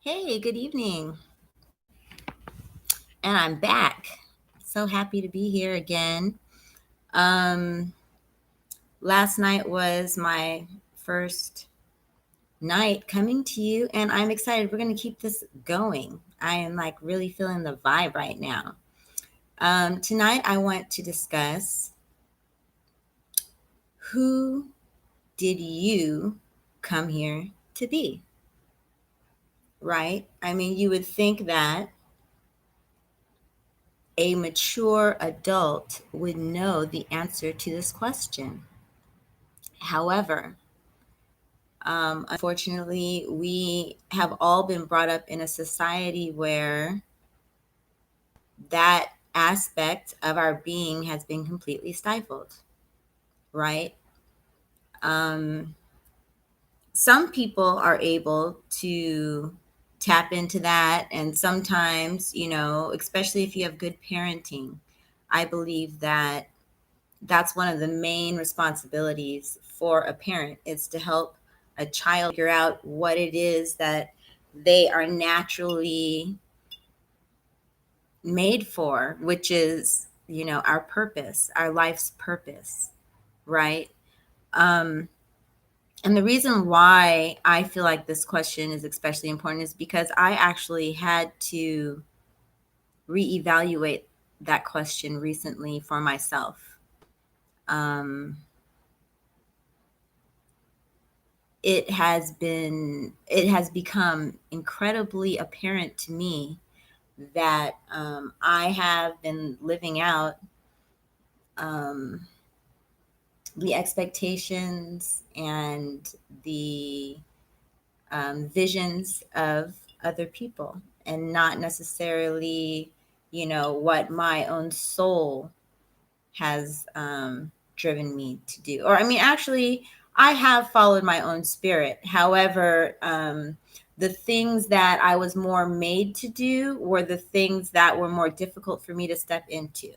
Hey, good evening. And I'm back. So happy to be here again. Um, Last night was my first night coming to you, and I'm excited. We're going to keep this going. I am like really feeling the vibe right now. Tonight, I want to discuss who did you come here to be? Right? I mean, you would think that a mature adult would know the answer to this question. However, unfortunately, we have all been brought up in a society where that aspect of our being has been completely stifled, right? Um, some people are able to tap into that, and sometimes, especially if you have good parenting, I believe that that's one of the main responsibilities for a parent is to help a child figure out what it is that they are naturally made for, which is, our purpose, our life's purpose, right? Um, and the reason why I feel like this question is especially important is because I actually had to reevaluate that question recently for myself. Um, it has become incredibly apparent to me that I have been living out um, the expectations and the visions of other people, and not necessarily, what my own soul has driven me to do. Or, I mean, actually, I have followed my own spirit. However, the things that I was more made to do were the things that were more difficult for me to step into.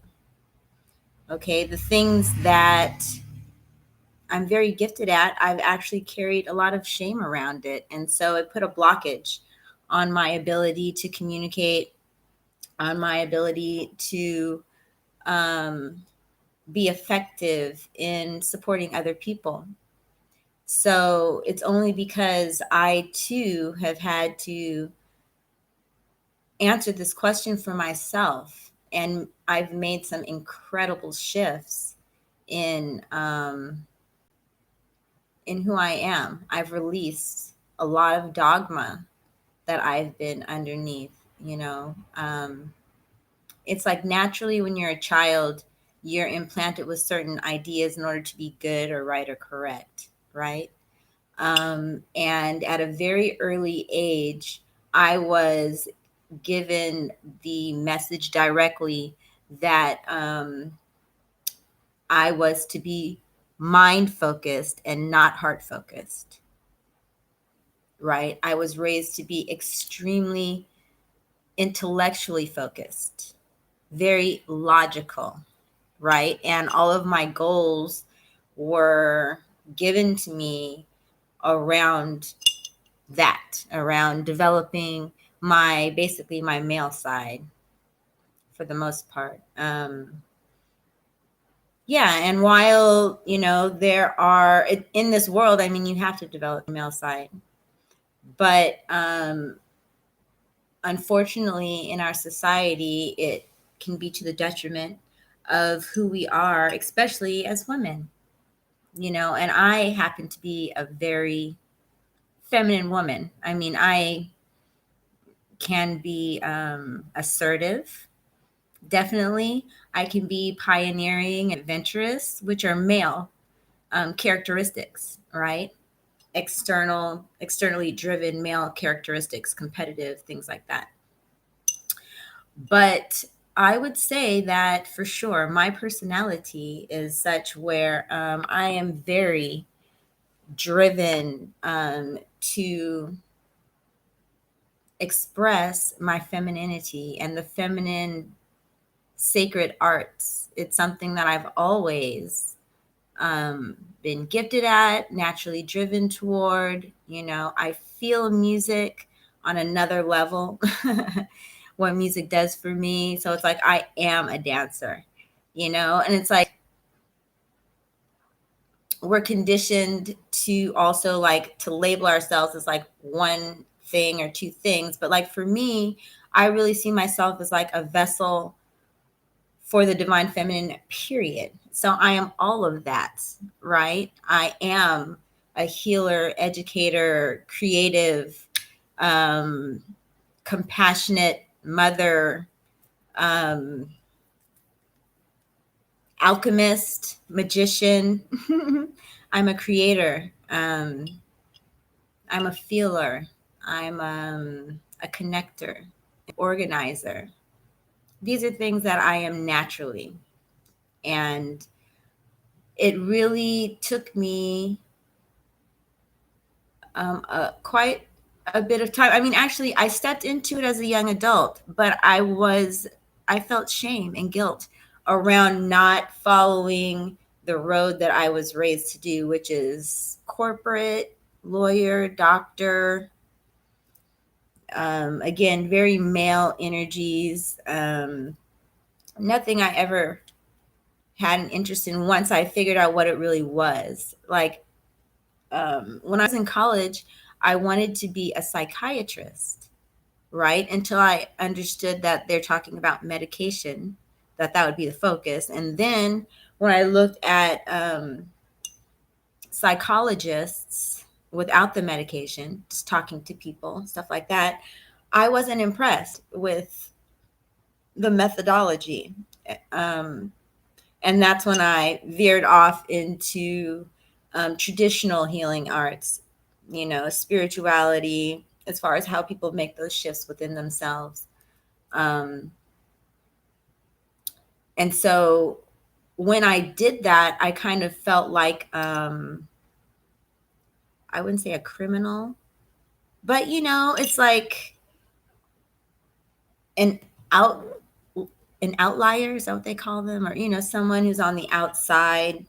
Okay. The things that I'm very gifted at, I've actually carried a lot of shame around it. And so it put a blockage on my ability to communicate, on my ability to um, be effective in supporting other people. So it's only because I too have had to answer this question for myself. And I've made some incredible shifts in who I am. I've released a lot of dogma that I've been underneath, you know. It's like naturally when you're a child, you're implanted with certain ideas in order to be good or right or correct, right? And at a very early age, I was given the message directly that I was to be mind focused and not heart focused, right? I was raised to be extremely intellectually focused, very logical, right? And all of my goals were given to me around that, around developing basically my male side for the most part. Yeah, and while, there are, in this world, I mean, you have to develop your male side. But unfortunately, in our society, it can be to the detriment of who we are, especially as women, and I happen to be a very feminine woman. I mean, I can be assertive, definitely. I can be pioneering, adventurous, which are male characteristics, right? Externally driven male characteristics, competitive, things like that. But I would say that for sure, my personality is such where I am very driven to express my femininity and the feminine sacred arts. It's something that I've always been gifted at, naturally driven toward. I feel music. on another level what music does for me. So it's like I am a dancer, and it's like we're conditioned to also like to label ourselves as like one thing or two things. But like for me, I really see myself as like a vessel for the divine feminine, period. So I am all of that, right? I am a healer, educator, creative, um, compassionate mother, um, alchemist, magician. I'm a creator. I'm a feeler. I'm a connector, organizer. These are things that I am naturally. And it really took me quite a bit of time. I mean, actually, I stepped into it as a young adult, but I felt shame and guilt around not following the road that I was raised to do, which is corporate, lawyer, doctor, again, very male energies. Nothing I ever had an interest in once I figured out what it really was. Like when I was in college, I wanted to be a psychiatrist, right? Until I understood that they're talking about medication, that would be the focus. And then when I looked at psychologists without the medication, just talking to people, stuff like that, I wasn't impressed with the methodology. Um, and that's when I veered off into traditional healing arts, spirituality, as far as how people make those shifts within themselves. And so when I did that, I kind of felt like, I wouldn't say a criminal, but it's like an out an outlier, is that what they call them? Or, someone who's on the outside.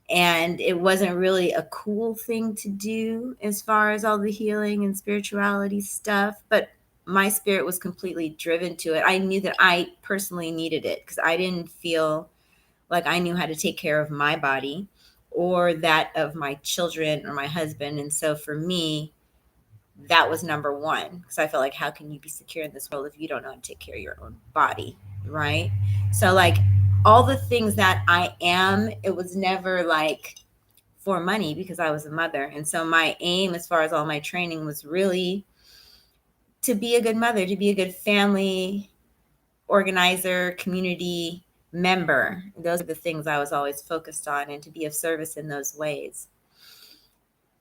And it wasn't really a cool thing to do as far as all the healing and spirituality stuff. But my spirit was completely driven to it. I knew that I personally needed it because I didn't feel like I knew how to take care of my body or that of my children or my husband. And so for me, that was number one, because I felt like, how can you be secure in this world if you don't know how to take care of your own body, right? So like all the things that I am, it was never like for money, because I was a mother. And so my aim as far as all my training was really to be a good mother, to be a good family organizer, community member. Those are the things I was always focused on, and to be of service in those ways.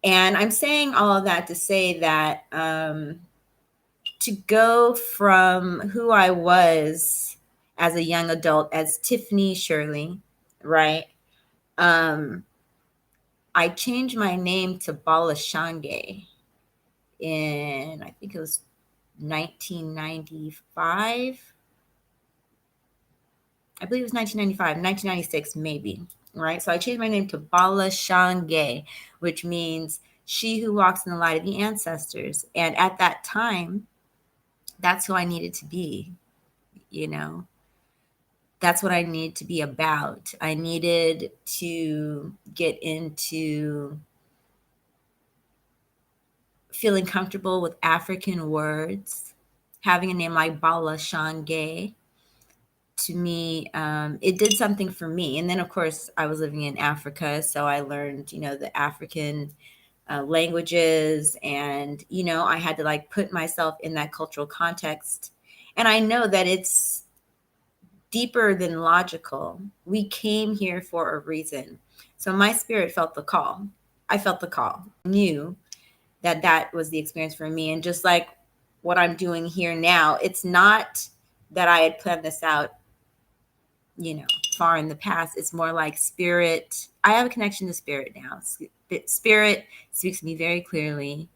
And I'm saying all of that to say that to go from who I was as a young adult, as Tiffany Shirley, right? I changed my name to Bala Shange in, I think it was 1995. I believe it was 1995, 1996 maybe, right? So I changed my name to Bala Shange, which means she who walks in the light of the ancestors. And at that time, that's who I needed to be, That's what I needed to be about. I needed to get into feeling comfortable with African words, having a name like Bala Shange. To me, it did something for me. And then, of course, I was living in Africa, so I learned, the African languages, and I had to like put myself in that cultural context. And I know that it's deeper than logical. We came here for a reason. So my spirit felt the call. I felt the call. I knew that was the experience for me. And just like what I'm doing here now, it's not that I had planned this out, far in the past. It's more like spirit. I have a connection to spirit now. Spirit speaks to me very clearly.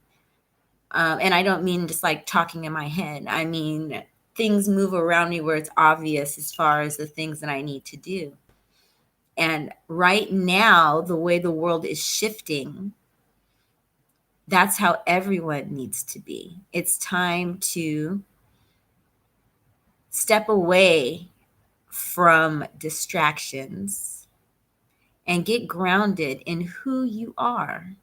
And I don't mean just like talking in my head. I mean, things move around me where it's obvious as far as the things that I need to do. And right now, the way the world is shifting, That's how everyone needs to be. It's time to step away from distractions and get grounded in who you are.